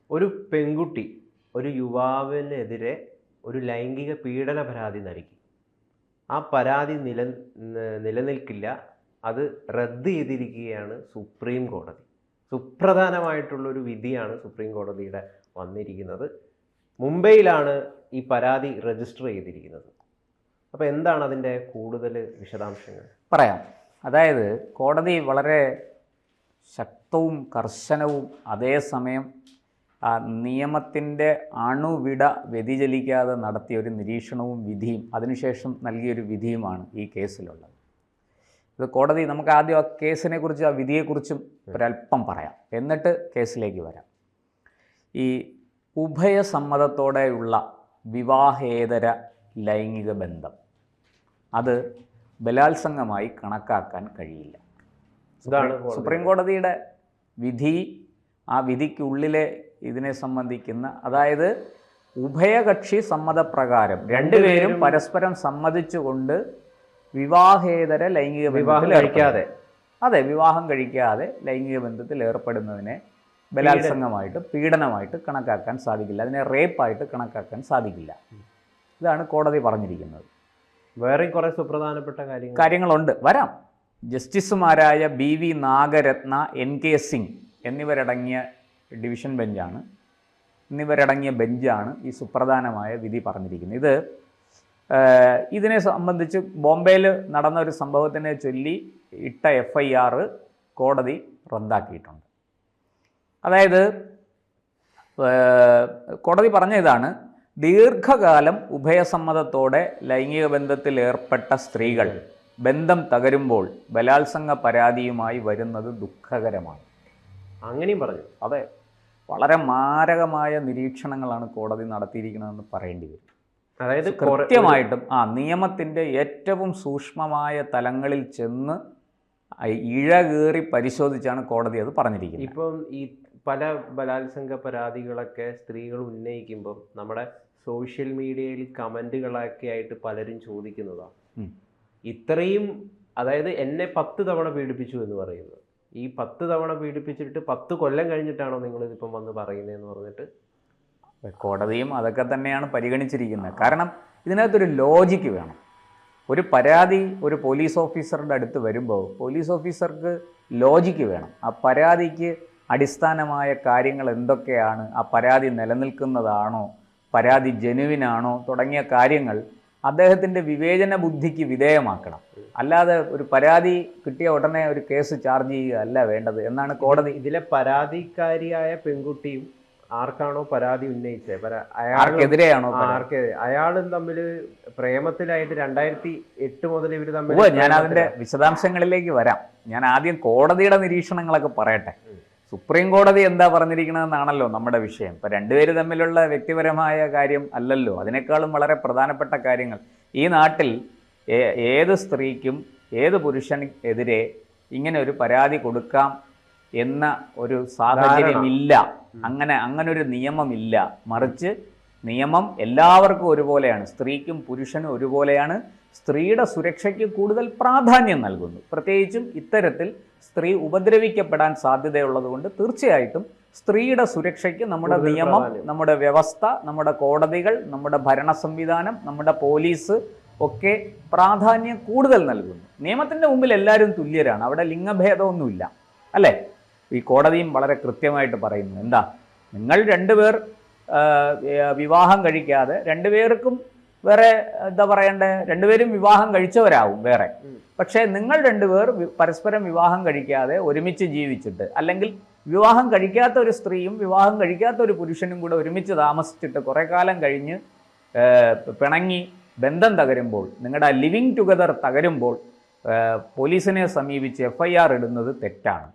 ഒരു പെൺകുട്ടി ഒരു യുവാവിനെതിരെ ഒരു ലൈംഗിക പീഡന പരാതി നൽകി. ആ പരാതി നിലനിൽക്കില്ല. അത് റദ്ദ് ചെയ്തിരിക്കുകയാണ് സുപ്രീം കോടതി. സുപ്രധാനമായിട്ടുള്ളൊരു വിധിയാണ് സുപ്രീം കോടതിയുടെ വന്നിരിക്കുന്നത്. മുംബൈയിലാണ് ഈ പരാതി രജിസ്റ്റർ ചെയ്തിരിക്കുന്നത്. അപ്പോൾ എന്താണ് അതിൻ്റെ കൂടുതൽ വിശദാംശങ്ങൾ? പറയാം. അതായത് കോടതി വളരെ ശക്തവും കർശനവും അതേസമയം നിയമത്തിൻ്റെ അണുവിട വ്യതിചലിക്കാതെ നടത്തിയ ഒരു നിരീക്ഷണവും വിധിയും അതിനുശേഷം നൽകിയൊരു വിധിയുമാണ് ഈ കേസിലുള്ളത്. ഇത് കോടതി, നമുക്ക് ആദ്യം ആ കേസിനെ കുറിച്ച്, ആ വിധിയെക്കുറിച്ചും ഒരല്പം പറയാം, എന്നിട്ട് കേസിലേക്ക് വരാം. ഈ ഉഭയസമ്മതത്തോടെയുള്ള വിവാഹേതര ലൈംഗിക ബന്ധം അത് ബലാത്സംഗമായി കണക്കാക്കാൻ കഴിയില്ല. സുപ്രീം കോടതിയുടെ വിധി, ആ വിധിക്കുള്ളിലെ ഇതിനെ സംബന്ധിക്കുന്ന, അതായത് ഉഭയകക്ഷി സമ്മതപ്രകാരം രണ്ടുപേരും പരസ്പരം സമ്മതിച്ചുകൊണ്ട് വിവാഹേതര ലൈംഗിക ബന്ധത്തിൽ കഴിക്കാതെ, അതെ, വിവാഹം കഴിക്കാതെ ലൈംഗിക ബന്ധത്തിൽ ഏർപ്പെടുന്നതിനെ ബലാത്സംഗമായിട്ട് പീഡനമായിട്ട് കണക്കാക്കാൻ സാധിക്കില്ല, അതിനെ റേപ്പായിട്ട് കണക്കാക്കാൻ സാധിക്കില്ല. ഇതാണ് കോടതി പറഞ്ഞിരിക്കുന്നത്. വേറെ കുറേ സുപ്രധാനപ്പെട്ട കാര്യങ്ങളുണ്ട്, വരാം. ജസ്റ്റിസുമാരായ BV നാഗരത്ന, NK സിംഗ് എന്നിവരടങ്ങിയ ഡിവിഷൻ ബെഞ്ചാണ്, ബെഞ്ചാണ് ഈ സുപ്രധാനമായ വിധി പറഞ്ഞിരിക്കുന്നത്. ഇതിനെ സംബന്ധിച്ച് ബോംബെയിൽ നടന്ന ഒരു സംഭവത്തിനെ ചൊല്ലി ഇട്ട FIR കോടതി റദ്ദാക്കിയിട്ടുണ്ട്. അതായത് കോടതി പറഞ്ഞ ഇതാണ്: ദീർഘകാലം ഉഭയസമ്മതത്തോടെ ലൈംഗിക ബന്ധത്തിൽ ഏർപ്പെട്ട സ്ത്രീകൾ ബന്ധം തകരുമ്പോൾ ബലാത്സംഗ പരാതിയുമായി വരുന്നത് ദുഃഖകരമാണ്. അങ്ങനെയും പറഞ്ഞു. അതെ, വളരെ മാരകമായ നിരീക്ഷണങ്ങളാണ് കോടതി നടത്തിയിരിക്കുന്നതെന്ന് പറയേണ്ടി വരും. അതായത് കൃത്യമായിട്ടും നിയമത്തിൻ്റെ ഏറ്റവും സൂക്ഷ്മമായ തലങ്ങളിൽ ചെന്ന് ഇഴകേറി പരിശോധിച്ചാണ് കോടതി അത് പറഞ്ഞിരിക്കുന്നത്. ഇപ്പം ഈ പല ബലാത്സംഗ പരാതികളൊക്കെ സ്ത്രീകൾ ഉന്നയിക്കുമ്പം നമ്മുടെ സോഷ്യൽ മീഡിയയിൽ കമൻറ്റുകളൊക്കെ ആയിട്ട് പലരും ചോദിക്കുന്നതാണ്, ഇത്രയും, അതായത് എന്നെ 10 തവണ പീഡിപ്പിച്ചു എന്ന് പറയുന്നത്, ഈ 10 തവണ പീഡിപ്പിച്ചിട്ട് 10 കൊല്ലം കഴിഞ്ഞിട്ടാണോ നിങ്ങളിതിപ്പം വന്ന് പറയുന്നതെന്ന് പറഞ്ഞിട്ട് കോടതിയും അതൊക്കെ തന്നെയാണ് പരിഗണിച്ചിരിക്കുന്നത്. കാരണം ഇതിനകത്തൊരു ലോജിക്ക് വേണം. ഒരു പരാതി ഒരു പോലീസ് ഓഫീസറുടെ അടുത്ത് വരുമ്പോൾ പോലീസ് ഓഫീസർക്ക് ലോജിക്ക് വേണം. ആ പരാതിക്ക് അടിസ്ഥാനമായ കാര്യങ്ങൾ എന്തൊക്കെയാണ്, ആ പരാതി നിലനിൽക്കുന്നതാണോ, പരാതി ജെനുവിനാണോ തുടങ്ങിയ കാര്യങ്ങൾ അദ്ദേഹത്തിൻ്റെ വിവേചന ബുദ്ധിക്ക് വിധേയമാക്കണം. അല്ലാതെ ഒരു പരാതി കിട്ടിയ ഉടനെ ഒരു കേസ് ചാർജ് ചെയ്യുക അല്ല വേണ്ടത് എന്നാണ് കോടതി. ഇതിലെ പരാതിക്കാരിയായ പെൺകുട്ടിയും ആർക്കാണോ പരാതി ഉന്നയിച്ചത്, ആർക്കെതിരെയാണോ, അയാളും തമ്മിൽ പ്രേമത്തിലായിട്ട് 2008 മുതൽ ഇവർ തമ്മിൽ. ഞാൻ അതിൻ്റെ വിശദാംശങ്ങളിലേക്ക് വരാം. ഞാൻ ആദ്യം കോടതിയുടെ നിരീക്ഷണങ്ങളൊക്കെ പറയട്ടെ. സുപ്രീം കോടതി എന്താ പറഞ്ഞിരിക്കണമെന്നാണല്ലോ നമ്മുടെ വിഷയം. ഇപ്പം രണ്ടുപേര് തമ്മിലുള്ള വ്യക്തിപരമായ കാര്യം അല്ലല്ലോ, അതിനേക്കാളും വളരെ പ്രധാനപ്പെട്ട കാര്യങ്ങൾ. ഈ നാട്ടിൽ ഏത് സ്ത്രീക്കും ഏത് പുരുഷനെതിരെ ഇങ്ങനെ ഒരു പരാതി കൊടുക്കാം എന്ന ഒരു സാഹചര്യമില്ല. അങ്ങനെ ഒരു നിയമമില്ല. മറിച്ച് നിയമം എല്ലാവർക്കും ഒരുപോലെയാണ്, സ്ത്രീക്കും പുരുഷനും ഒരുപോലെയാണ്. സ്ത്രീയുടെ സുരക്ഷയ്ക്ക് കൂടുതൽ പ്രാധാന്യം നൽകുന്നു. പ്രത്യേകിച്ചും ഇത്തരത്തിൽ സ്ത്രീ ഉപദ്രവിക്കപ്പെടാൻ സാധ്യതയുള്ളതുകൊണ്ട് തീർച്ചയായിട്ടും സ്ത്രീയുടെ സുരക്ഷയ്ക്ക് നമ്മുടെ നിയമം, നമ്മുടെ വ്യവസ്ഥ, നമ്മുടെ കോടതികൾ, നമ്മുടെ ഭരണ സംവിധാനം, നമ്മുടെ പോലീസ് ഒക്കെ പ്രാധാന്യം കൂടുതൽ നൽകുന്നു. നിയമത്തിൻ്റെ മുമ്പിൽ എല്ലാവരും തുല്യരാണ്, അവിടെ ലിംഗഭേദമൊന്നുമില്ല, അല്ലേ? ഈ കോടതിയും വളരെ കൃത്യമായിട്ട് പറയുന്നു. എന്താ, നിങ്ങൾ രണ്ടുപേർ വിവാഹം കഴിക്കാതെ, രണ്ടുപേർക്കും വേറെ എന്താ പറയണ്ടേ, രണ്ടുപേരും വിവാഹം കഴിച്ചവരാവും വേറെ, പക്ഷേ നിങ്ങൾ രണ്ടുപേർ പരസ്പരം വിവാഹം കഴിക്കാതെ ഒരുമിച്ച് ജീവിച്ചിട്ട്, അല്ലെങ്കിൽ വിവാഹം കഴിക്കാത്ത ഒരു സ്ത്രീയും വിവാഹം കഴിക്കാത്ത ഒരു പുരുഷനും കൂടെ ഒരുമിച്ച് താമസിച്ചിട്ട് കുറേ കാലം കഴിഞ്ഞ് പിണങ്ങി ബന്ധം തകരുമ്പോൾ, നിങ്ങളുടെ ലിവിങ് ടുഗദർ തകരുമ്പോൾ പോലീസിനെ സമീപിച്ച് FIR ഇടുന്നത് തെറ്റാണ്.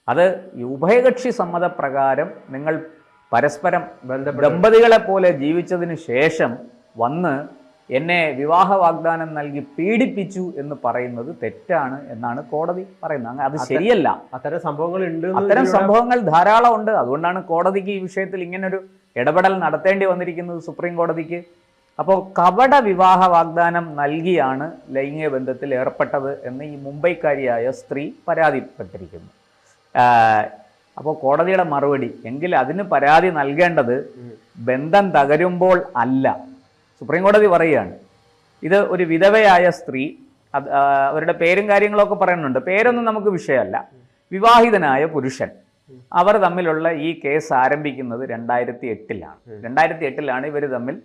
അത് ഉഭയകക്ഷി സമ്മതപ്രകാരം നിങ്ങൾ പരസ്പരം ദമ്പതികളെ പോലെ ജീവിച്ചതിന് ശേഷം വന്ന് എന്നെ വിവാഹ വാഗ്ദാനം നൽകി പീഡിപ്പിച്ചു എന്ന് പറയുന്നത് തെറ്റാണ് എന്നാണ് കോടതി പറയുന്നത്. അത് ശരിയല്ല. അത്തരം സംഭവങ്ങൾ ധാരാളം ഉണ്ട്. അതുകൊണ്ടാണ് കോടതിക്ക് ഈ വിഷയത്തിൽ ഇങ്ങനൊരു ഇടപെടൽ നടത്തേണ്ടി വന്നിരിക്കുന്നത്, സുപ്രീം കോടതിക്ക്. അപ്പോൾ കപട വിവാഹ വാഗ്ദാനം നൽകിയാണ് ലൈംഗിക ബന്ധത്തിൽ ഏർപ്പെട്ടത് എന്ന് ഈ മുംബൈക്കാരിയായ സ്ത്രീ പരാതിപ്പെട്ടിരിക്കുന്നു. അപ്പോൾ കോടതിയുടെ മറുപടി, എങ്കിൽ അതിന് പരാതി നൽകേണ്ടത് ബന്ധം തകരുമ്പോൾ അല്ല. സുപ്രീം കോടതി പറയുകയാണ്, ഇത് ഒരു വിധവയായ സ്ത്രീ, അവരുടെ പേരും കാര്യങ്ങളൊക്കെ പറയുന്നുണ്ട്, പേരൊന്നും നമുക്ക് വിഷയമല്ല, വിവാഹിതനായ പുരുഷൻ, അവർ തമ്മിലുള്ള ഈ കേസ് ആരംഭിക്കുന്നത് 2008-ലാണ്. 2008-ലാണ് ഇവർ തമ്മിൽ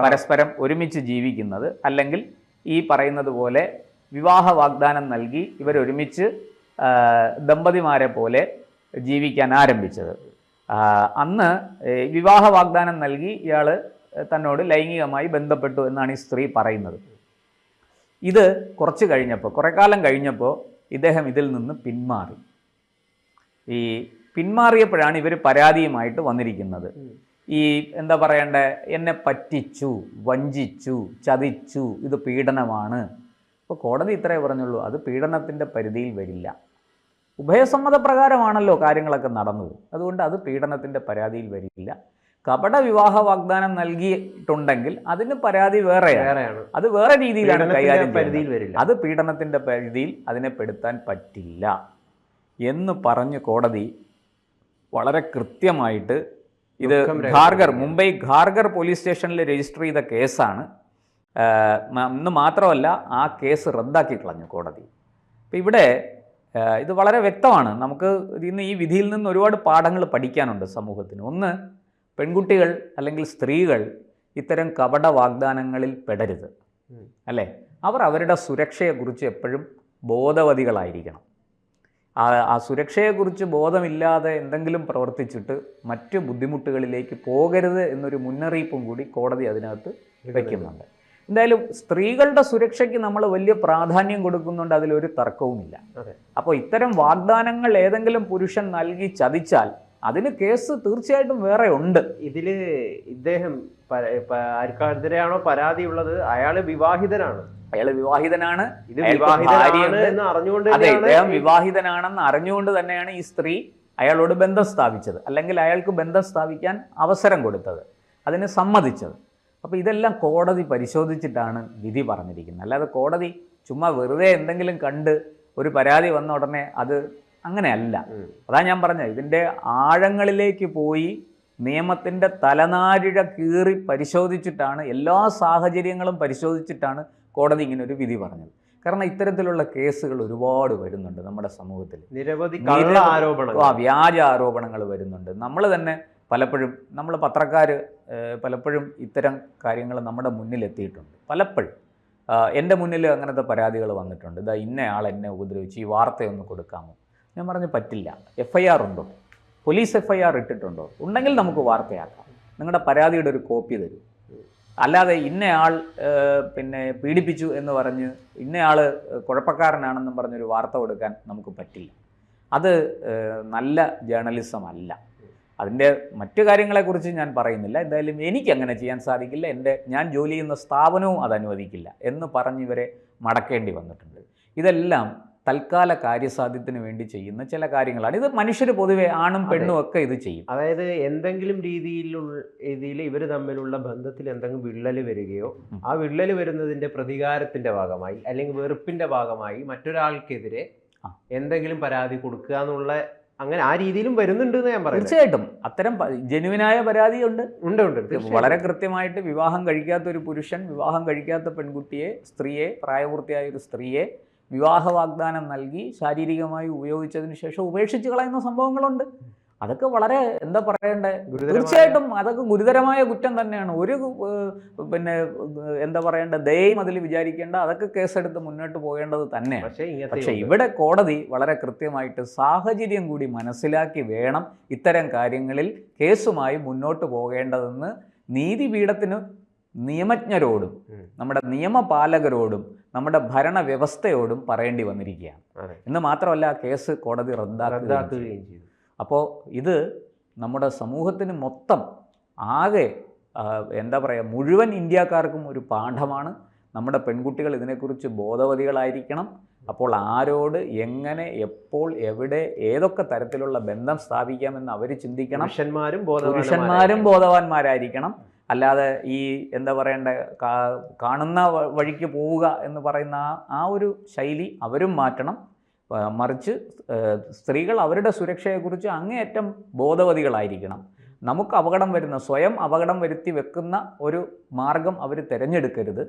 പരസ്പരം ഒരുമിച്ച് ജീവിക്കുന്നത്, അല്ലെങ്കിൽ ഈ പറയുന്നത് പോലെ വിവാഹ വാഗ്ദാനം നൽകി ഇവരൊരുമിച്ച് ദമ്പതിമാരെ പോലെ ജീവിക്കാൻ ആരംഭിച്ചത്. അന്ന് വിവാഹ വാഗ്ദാനം നൽകി ഇയാൾ തന്നോട് ലൈംഗികമായി ബന്ധപ്പെട്ടു എന്നാണ് ഈ സ്ത്രീ പറയുന്നത്. ഇത് കുറേ കാലം കഴിഞ്ഞപ്പോൾ ഇദ്ദേഹം ഇതിൽ നിന്ന് പിന്മാറി. ഈ പിന്മാറിയപ്പോഴാണ് ഇവർ പരാതിയുമായിട്ട് വന്നിരിക്കുന്നത്. ഈ എന്താ പറയണ്ടേ, എന്നെ പറ്റിച്ചു, വഞ്ചിച്ചു, ചതിച്ചു, ഇത് പീഡനമാണ്. അപ്പോൾ കോടതി ഇത്രേ പറഞ്ഞുള്ളൂ, അത് പീഡനത്തിൻ്റെ പരിധിയിൽ വരില്ല. ഉഭയസമ്മതപ്രകാരമാണല്ലോ കാര്യങ്ങളൊക്കെ നടന്നത്, അതുകൊണ്ട് അത് പീഡനത്തിൻ്റെ പരാതിയിൽ വരില്ല. കപട വിവാഹ വാഗ്ദാനം നൽകിയിട്ടുണ്ടെങ്കിൽ അതിന് പരാതി വേറെയാണ്, അത് വേറെ രീതിയിലാണ് കൈകാര്യം ചെയ്യുന്നത്, അത് പീഡനത്തിൻ്റെ പരിധിയിൽ അതിനെ പെടുത്താൻ പറ്റില്ല എന്ന് പറഞ്ഞ് കോടതി വളരെ കൃത്യമായിട്ട്, ഇത് മുംബൈ ഖാർഗർ പോലീസ് സ്റ്റേഷനിൽ രജിസ്റ്റർ ചെയ്ത കേസാണ്. എന്ന് മാത്രമല്ല, ആ കേസ് റദ്ദാക്കി കളഞ്ഞു കോടതി. അപ്പം ഇവിടെ ഇത് വളരെ വ്യക്തമാണ്. നമുക്ക് ഇന്ന് ഈ വിധിയിൽ നിന്ന് ഒരുപാട് പാഠങ്ങൾ പഠിക്കാനുണ്ട് സമൂഹത്തിന്. ഒന്ന്, പെൺകുട്ടികൾ അല്ലെങ്കിൽ സ്ത്രീകൾ ഇത്തരം കപട വാഗ്ദാനങ്ങളിൽ പെടരുത്, അല്ലേ? അവർ അവരുടെ സുരക്ഷയെക്കുറിച്ച് എപ്പോഴും ബോധവതികളായിരിക്കണം. ആ സുരക്ഷയെക്കുറിച്ച് ബോധമില്ലാതെ എന്തെങ്കിലും പ്രവർത്തിച്ചിട്ട് മറ്റു ബുദ്ധിമുട്ടുകളിലേക്ക് പോകരുത് എന്നൊരു മുന്നറിയിപ്പും കൂടി കോടതി അതിനകത്ത് വയ്ക്കുന്നുണ്ട്. എന്തായാലും സ്ത്രീകളുടെ സുരക്ഷയ്ക്ക് നമ്മൾ വലിയ പ്രാധാന്യം കൊടുക്കുന്നുണ്ട്, അതിലൊരു തർക്കവുമില്ല. അപ്പോൾ ഇത്തരം വാഗ്ദാനങ്ങൾ ഏതെങ്കിലും പുരുഷൻ നൽകി ചതിച്ചാൽ അതിന് കേസ് തീർച്ചയായിട്ടും വേറെ ഉണ്ട്. ഇതില് ഇദ്ദേഹം ആർക്കെതിരെയാണോ പരാതി ഉള്ളത്, അയാള് വിവാഹിതനാണ്. ഇത് ഇദ്ദേഹം വിവാഹിതനാണെന്ന് അറിഞ്ഞുകൊണ്ട് തന്നെയാണ് ഈ സ്ത്രീ അയാളോട് ബന്ധം സ്ഥാപിച്ചത്, അല്ലെങ്കിൽ അയാൾക്ക് ബന്ധം സ്ഥാപിക്കാൻ അവസരം കൊടുത്തത്, അതിന് സമ്മതിച്ചത്. അപ്പോൾ ഇതെല്ലാം കോടതി പരിശോധിച്ചിട്ടാണ് വിധി പറഞ്ഞിരിക്കുന്നത്. അല്ലാതെ കോടതി ചുമ്മാ വെറുതെ എന്തെങ്കിലും കണ്ട് ഒരു പരാതി വന്ന ഉടനെ അത് അങ്ങനെയല്ല. അതാ ഞാൻ പറഞ്ഞത്, ഇതിൻ്റെ ആഴങ്ങളിലേക്ക് പോയി നിയമത്തിൻ്റെ തലനാരിഴ കീറി പരിശോധിച്ചിട്ടാണ്, എല്ലാ സാഹചര്യങ്ങളും പരിശോധിച്ചിട്ടാണ് കോടതി ഇങ്ങനെ ഒരു വിധി പറഞ്ഞത്. കാരണം ഇത്തരത്തിലുള്ള കേസുകൾ ഒരുപാട് വരുന്നുണ്ട് നമ്മുടെ സമൂഹത്തിൽ. നിരവധി വ്യാജ ആരോപണങ്ങൾ വരുന്നുണ്ട്. നമ്മൾ തന്നെ പലപ്പോഴും, നമ്മൾ പത്രക്കാർ പലപ്പോഴും ഇത്തരം കാര്യങ്ങൾ നമ്മുടെ മുന്നിലെത്തിയിട്ടുണ്ട്. പലപ്പോഴും എൻ്റെ മുന്നിൽ അങ്ങനത്തെ പരാതികൾ വന്നിട്ടുണ്ട്. ഇതാ ഇന്നയാൾ എന്നെ ഉപദ്രവിച്ച്, ഈ വാർത്തയൊന്ന് കൊടുക്കാമോ? ഞാൻ പറഞ്ഞു പറ്റില്ല. FIR ഉണ്ടോ? Police FIR ഇട്ടിട്ടുണ്ടോ? ഉണ്ടെങ്കിൽ നമുക്ക് വാർത്തയാക്കാം, നിങ്ങളുടെ പരാതിയുടെ ഒരു കോപ്പി തരൂ. അല്ലാതെ ഇന്നയാൾ പീഡിപ്പിച്ചു എന്ന് പറഞ്ഞ് ഇന്നയാൾ കുഴപ്പക്കാരനാണെന്നും പറഞ്ഞൊരു വാർത്ത കൊടുക്കാൻ നമുക്ക് പറ്റില്ല. അത് നല്ല ജേർണലിസം അല്ല. അതിൻ്റെ മറ്റു കാര്യങ്ങളെക്കുറിച്ച് ഞാൻ പറയുന്നില്ല. എന്തായാലും എനിക്കങ്ങനെ ചെയ്യാൻ സാധിക്കില്ല, ഞാൻ ജോലി ചെയ്യുന്ന സ്ഥാപനവും അത് അനുവദിക്കില്ല എന്ന് പറഞ്ഞിവരെ മടക്കേണ്ടി വന്നിട്ടുണ്ട്. ഇതെല്ലാം തൽക്കാല കാര്യസാധ്യത്തിന് വേണ്ടി ചെയ്യുന്ന ചില കാര്യങ്ങളാണ്. ഇത് മനുഷ്യർ പൊതുവെ, ആണും പെണ്ണും ഒക്കെ ഇത് ചെയ്യും. അതായത് എന്തെങ്കിലും രീതിയിൽ ഇവർ തമ്മിലുള്ള ബന്ധത്തിൽ എന്തെങ്കിലും വിള്ളൽ വരികയോ, ആ വിള്ളൽ വരുന്നതിന്റെ പ്രതികാരത്തിന്റെ ഭാഗമായി അല്ലെങ്കിൽ വെറുപ്പിന്റെ ഭാഗമായി മറ്റൊരാൾക്കെതിരെ എന്തെങ്കിലും പരാതി കൊടുക്കുക എന്നുള്ള, അങ്ങനെ ആ രീതിയിലും വരുന്നുണ്ട് എന്ന് ഞാൻ പറയും. തീർച്ചയായിട്ടും അത്തരം ജെനുവിനായ പരാതിയുണ്ട്. ഉണ്ട്. വളരെ കൃത്യമായിട്ട് വിവാഹം കഴിക്കാത്ത ഒരു പുരുഷൻ, വിവാഹം കഴിക്കാത്ത പെൺകുട്ടിയെ, സ്ത്രീയെ, പ്രായപൂർത്തിയായ ഒരു സ്ത്രീയെ വിവാഹ വാഗ്ദാനം നൽകി ശാരീരികമായി ഉപയോഗിച്ചതിന് ശേഷം ഉപേക്ഷിച്ച് കളയുന്ന സംഭവങ്ങളുണ്ട്. അതൊക്കെ വളരെ എന്താ പറയണ്ടേ, തീർച്ചയായിട്ടും അതൊക്കെ ഗുരുതരമായ കുറ്റം തന്നെയാണ്. ഒരു എന്താ പറയണ്ട, ദയയും അതിൽ വിചാരിക്കേണ്ട, അതൊക്കെ കേസെടുത്ത് മുന്നോട്ട് പോകേണ്ടത് തന്നെയാണ്. പക്ഷേ ഇവിടെ കോടതി വളരെ കൃത്യമായിട്ട് സാഹചര്യം കൂടി മനസ്സിലാക്കി വേണം ഇത്തരം കാര്യങ്ങളിൽ കേസുമായി മുന്നോട്ട് പോകേണ്ടതെന്ന് നീതിപീഠത്തിന്, നിയമജ്ഞരോടും നമ്മുടെ നിയമപാലകരോടും നമ്മുടെ ഭരണവ്യവസ്ഥയോടും പറയേണ്ടി വന്നിരിക്കുകയാണ്. എന്ന് മാത്രമല്ല, കേസ് കോടതി റദ്ദാക്കുകയും ചെയ്തു. അപ്പോൾ ഇത് നമ്മുടെ സമൂഹത്തിന് മൊത്തം ആകെ എന്താ പറയുക, മുഴുവൻ ഇന്ത്യക്കാർക്കും ഒരു പാഠമാണ്. നമ്മുടെ പെൺകുട്ടികൾ ഇതിനെക്കുറിച്ച് ബോധവതികളായിരിക്കണം. അപ്പോൾ ആരോട്, എങ്ങനെ, എപ്പോൾ, എവിടെ, ഏതൊക്കെ തരത്തിലുള്ള ബന്ധം സ്ഥാപിക്കാമെന്ന് അവർ ചിന്തിക്കണം. പുരുഷന്മാരും ബോധവാന്മാരായിരിക്കണം. അല്ലാതെ ഈ എന്താ പറയണ്ട, കാണുന്ന വഴിക്ക് പോവുക എന്ന് പറയുന്ന ആ ഒരു ശൈലി അവരും മാറ്റണം. മറിച്ച് സ്ത്രീകൾ അവരുടെ സുരക്ഷയെക്കുറിച്ച് അങ്ങേയറ്റം ബോധവതികളായിരിക്കണം. നമുക്ക് അപകടം വരുന്ന, സ്വയം അപകടം വരുത്തി വെക്കുന്ന ഒരു മാർഗം അവർ തിരഞ്ഞെടുക്കരുത്.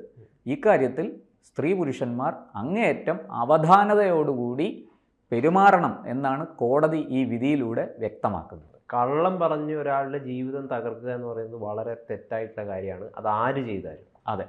ഇക്കാര്യത്തിൽ സ്ത്രീ പുരുഷന്മാർ അങ്ങേയറ്റം അവധാനതയോടുകൂടി പെരുമാറണം എന്നാണ് കോടതി ഈ വിധിയിലൂടെ വ്യക്തമാക്കുന്നത്. കള്ളം പറഞ്ഞ് ഒരാളുടെ ജീവിതം തകർക്കുക എന്ന് പറയുന്നത് വളരെ തെറ്റായിട്ടുള്ള കാര്യമാണ്. അത് ആര് ചെയ്താലും. അതെ.